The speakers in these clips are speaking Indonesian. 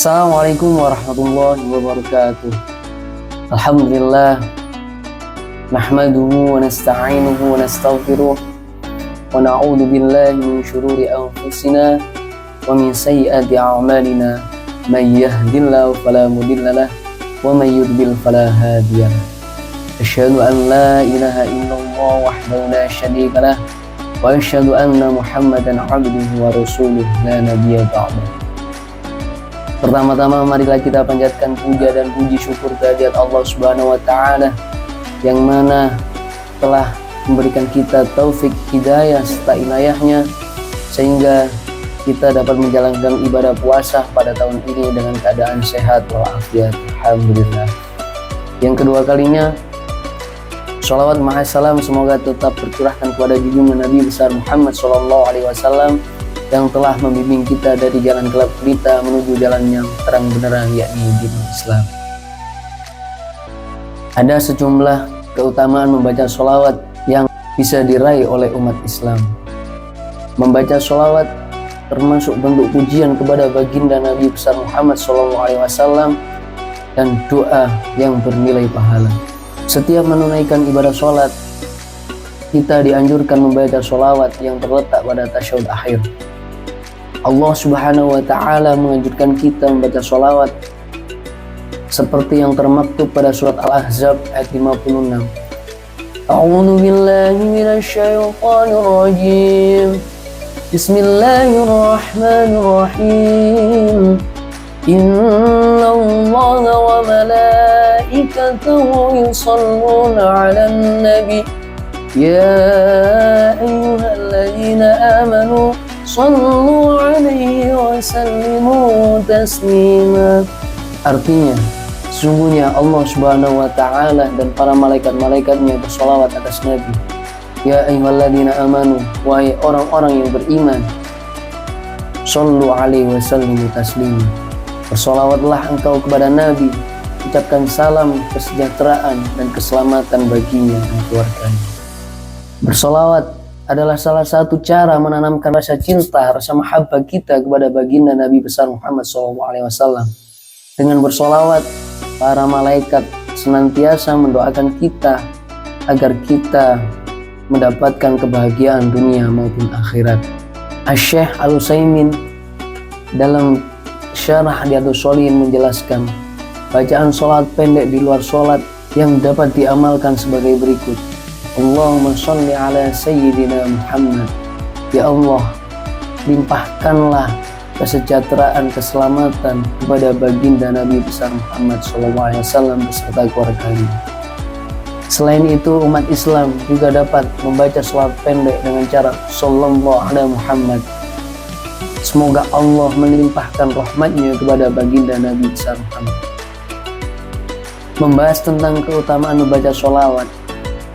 Assalamualaikum warahmatullahi wabarakatuh. Alhamdulillah, nahmaduhu wa nasta'inuhu wa nastaghfiruh wa na'udzu billahi min syururi anfusina wa min sayyiati a'malina. May yahdihillahu fala mudhillalah wa may yudlil fala hadiyalah. Asyhadu an la ilaha illallah wahdahu la syarika lah wa asyhadu anna Muhammadan 'abduhu wa rasuluh la nabiyya ba'dahu. Pertama-tama marilah kita panjatkan puja dan puji syukur kehadirat Allah Subhanahu wa taala yang mana telah memberikan kita taufik hidayah serta inayahnya sehingga kita dapat menjalankan ibadah puasa pada tahun ini dengan keadaan sehat walafiat. Alhamdulillah. Yang kedua kalinya, sholawat mahassalam semoga tetap tercurahkan kepada junjungan Nabi besar Muhammad SAW yang telah membimbing kita dari jalan gelap gulita menuju jalan yang terang benderang, yakni din Islam. Ada sejumlah keutamaan membaca sholawat yang bisa diraih oleh umat Islam. Membaca sholawat termasuk bentuk pujian kepada baginda Nabi besar Muhammad SAW dan doa yang bernilai pahala. Setiap menunaikan ibadah sholat, kita dianjurkan membaca sholawat yang terletak pada tasyahud akhir. Allah Subhanahu wa taala menganjurkan kita membaca sholawat seperti yang termaktub pada surat Al-Ahzab ayat 56. A'udzu billahi minasyaitonir rajim. Bismillahirrahmanirrahim. Innallaha wa malaikatahu yusholluna 'alan nabi. Ya ayyuhalladzina amanu Sallu alaihi wa sallimu taslima. Artinya, sesungguhnya Allah Subhanahu wa taala dan para malaikat-malaikatnya bersolawat atas Nabi. Ya ayyuhalladzina amanu, wahai orang-orang yang beriman, sallu alaihi wa sallimu taslima. Bersolawatlah engkau kepada Nabi, ucapkan salam kesejahteraan dan keselamatan baginya dan keluarganya. Bersolawat adalah salah satu cara menanamkan rasa cinta, rasa mahabbah kita kepada baginda Nabi besar Muhammad SAW. Dengan bersolawat, para malaikat senantiasa mendoakan kita agar kita mendapatkan kebahagiaan dunia maupun akhirat. Asy-Syaikh Al-Utsaimin dalam Syarah Riyadhus Shalihin menjelaskan bacaan sholat pendek di luar sholat yang dapat diamalkan sebagai berikut. Allahumma sholli ala sayyidina Muhammad. Ya Allah, limpahkanlah kesejahteraan, keselamatan kepada baginda Nabi besar Muhammad SAW beserta keluarganya. Selain itu, umat Islam juga dapat membaca sholawat pendek dengan cara Sallallahu ala Muhammad. Semoga Allah melimpahkan rahmatnya kepada baginda Nabi besar Muhammad. Membahas tentang keutamaan membaca sholawat,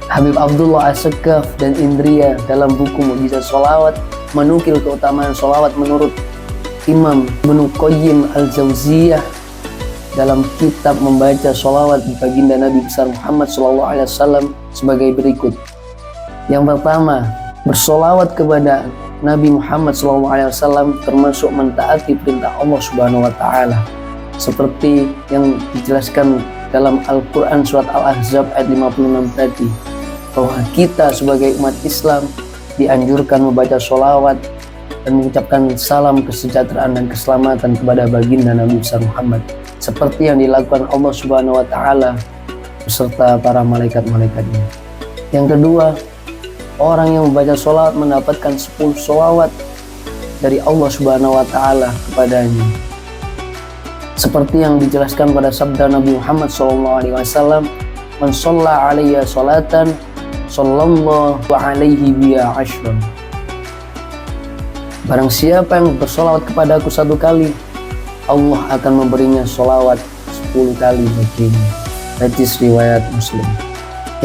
Habib Abdullah As-Saqqaf dan Indriya dalam buku Mukjizat Sholawat menukil keutamaan sholawat menurut Imam Ibnu Qayyim Al-Jauziyah dalam kitab membaca sholawat di baginda Nabi besar Muhammad SAW sebagai berikut. Yang pertama, bersolawat kepada Nabi Muhammad SAW termasuk mentaati perintah Allah Subhanahu wa taala seperti yang dijelaskan dalam Al-Quran surat Al-Ahzab ayat 56 tadi, bahwa kita sebagai umat Islam dianjurkan membaca sholawat dan mengucapkan salam kesejahteraan dan keselamatan kepada baginda Nabi besar Muhammad seperti yang dilakukan Allah Subhanahu wa taala beserta para malaikat-malaikatnya. Yang kedua, orang yang membaca sholawat mendapatkan 10 sholawat dari Allah Subhanahu wa taala kepadanya seperti yang dijelaskan pada sabda Nabi Muhammad SAW, man shalla alayya sholatan sallallahu alaihi biha ashran. Barang siapa yang bersolawat kepadaku 1 kali, Allah akan memberinya solawat 10 kali baginya. Hadis riwayat Muslim.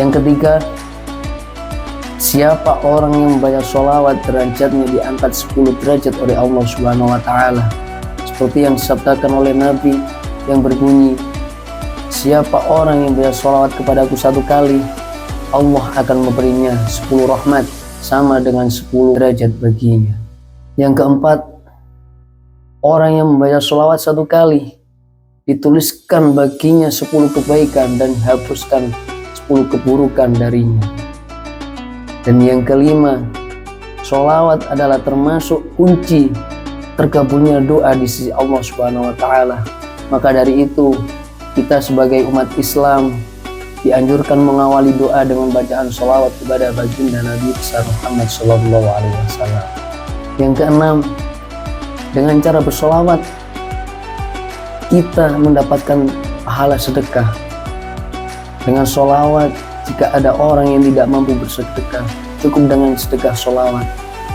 Yang ketiga, siapa orang yang membaca solawat derajatnya diangkat 10 derajat oleh Allah Subhanahu wa taala seperti yang disabdakan oleh Nabi yang berbunyi, siapa orang yang membaca solawat kepadaku 1 kali, Allah akan memberinya 10 rahmat sama dengan 10 derajat baginya. Yang keempat, Orang yang membaca sholawat 1 kali dituliskan baginya 10 kebaikan dan dihapuskan 10 keburukan darinya. Dan yang kelima, sholawat adalah termasuk kunci terkabulnya doa di sisi Allah Subhanahu wa Ta'ala. Maka dari itu, kita sebagai umat Islam dianjurkan mengawali doa dengan bacaan sholawat kepada baginda Nabi besar Muhammad Sallallahu Alaihi Wasallam. Yang keenam, dengan cara bersolawat kita mendapatkan pahala sedekah. Dengan sholawat, jika ada orang yang tidak mampu bersedekah, cukup dengan sedekah sholawat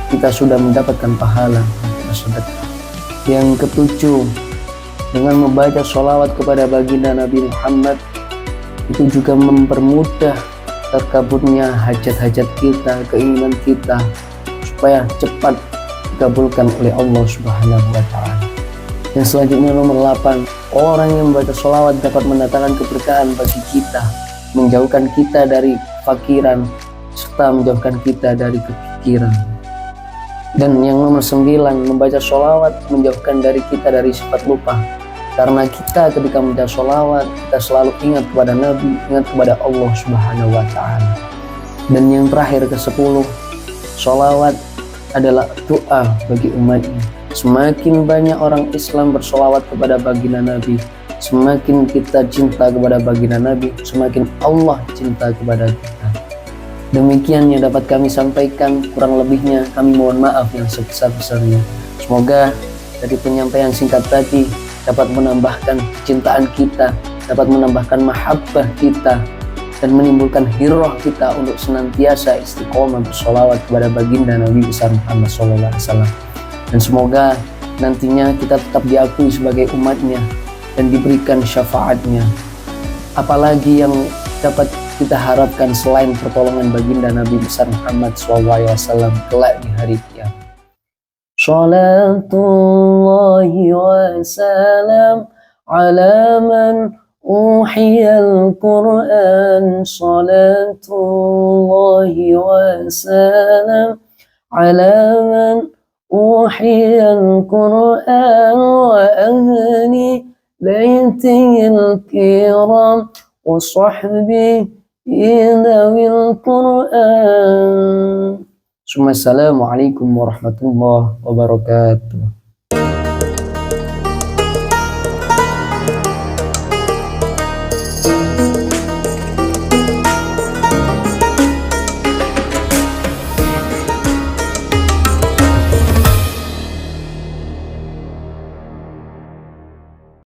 kita sudah mendapatkan pahala bersedekah. Yang ketujuh, dengan membaca sholawat kepada baginda Nabi Muhammad itu juga mempermudah terkabulnya hajat-hajat kita, keinginan kita, supaya cepat dikabulkan oleh Allah Subhanahu wa Ta'ala. Yang selanjutnya nomor 8, orang yang membaca sholawat dapat mendatangkan keberkahan bagi kita, menjauhkan kita dari fakiran, serta menjauhkan kita dari kepikiran. Dan yang nomor 9, membaca sholawat menjauhkan dari kita dari sifat lupa. Karena kita ketika membaca sholawat, kita selalu ingat kepada Nabi, ingat kepada Allah Subhanahu wa Ta'ala. Dan yang terakhir ke-10, sholawat adalah doa bagi umatnya. Semakin banyak orang Islam bersolawat kepada baginda Nabi, semakin kita cinta kepada baginda Nabi, semakin Allah cinta kepada kita. Demikian yang dapat kami sampaikan, kurang lebihnya kami mohon maaf yang sebesar-besarnya. Semoga dari penyampaian singkat tadi dapat menambahkan kecintaan kita, dapat menambahkan mahabbah kita, dan menimbulkan hirah kita untuk senantiasa istiqomah bersolawat kepada baginda Nabi besar Muhammad SAW. Dan semoga nantinya kita tetap diakui sebagai umatnya dan diberikan syafaatnya. Apalagi yang dapat kita harapkan selain pertolongan baginda Nabi besar Muhammad SAW kelak di hari kiamat. Salatullahi wa salam ala man uhiyal Qur'an. Salatullahi wa salam ala man uhiyal Qur'an wa ahli baitihil kiram wa sahbihi dhawil Qur'an. Assalamualaikum warahmatullahi wabarakatuh.